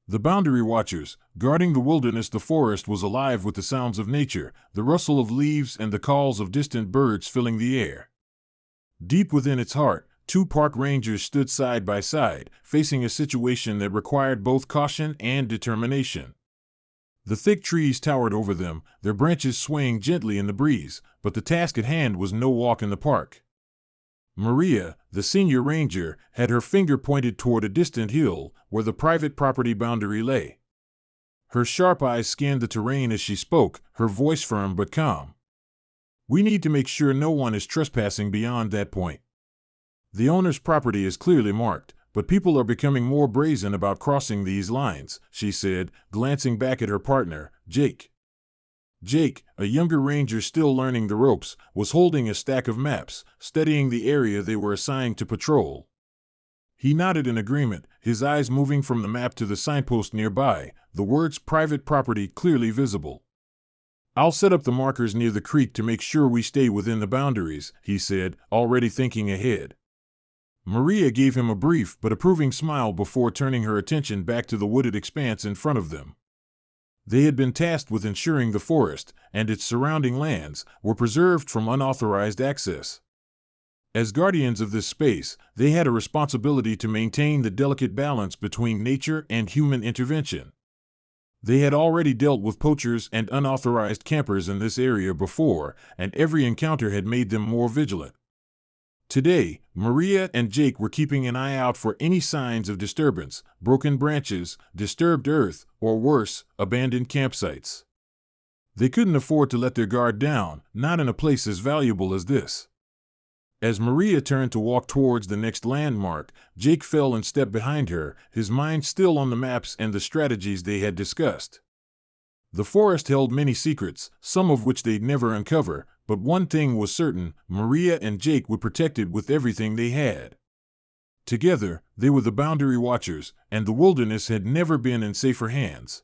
The boundary watchers, guarding the wilderness. The forest was alive with the sounds of nature, the rustle of leaves and the calls of distant birds filling the air. Deep within its heart, two park rangers stood side by side, facing a situation that required both caution and determination. The thick trees towered over them, their branches swaying gently in the breeze, but the task at hand was no walk in the park. Maria, the senior ranger, had her finger pointed toward a distant hill where the private property boundary lay. Her sharp eyes scanned the terrain as she spoke, her voice firm but calm. "We need to make sure no one is trespassing beyond that point. The owner's property is clearly marked, but people are becoming more brazen about crossing these lines," she said, glancing back at her partner, Jake. Jake, a younger ranger still learning the ropes, was holding a stack of maps, studying the area they were assigned to patrol. He nodded in agreement, his eyes moving from the map to the signpost nearby, the words "private property" clearly visible. "I'll set up the markers near the creek to make sure we stay within the boundaries," he said, already thinking ahead. Maria gave him a brief but approving smile before turning her attention back to the wooded expanse in front of them. They had been tasked with ensuring the forest and its surrounding lands were preserved from unauthorized access. As guardians of this space, they had a responsibility to maintain the delicate balance between nature and human intervention. They had already dealt with poachers and unauthorized campers in this area before, and every encounter had made them more vigilant. Today, Maria and Jake were keeping an eye out for any signs of disturbance, broken branches, disturbed earth, or worse, abandoned campsites. They couldn't afford to let their guard down, not in a place as valuable as this. As Maria turned to walk towards the next landmark, Jake fell in step behind her, his mind still on the maps and the strategies they had discussed. The forest held many secrets, some of which they'd never uncover, but one thing was certain: Maria and Jake would protect it with everything they had. Together, they were the boundary watchers, and the wilderness had never been in safer hands.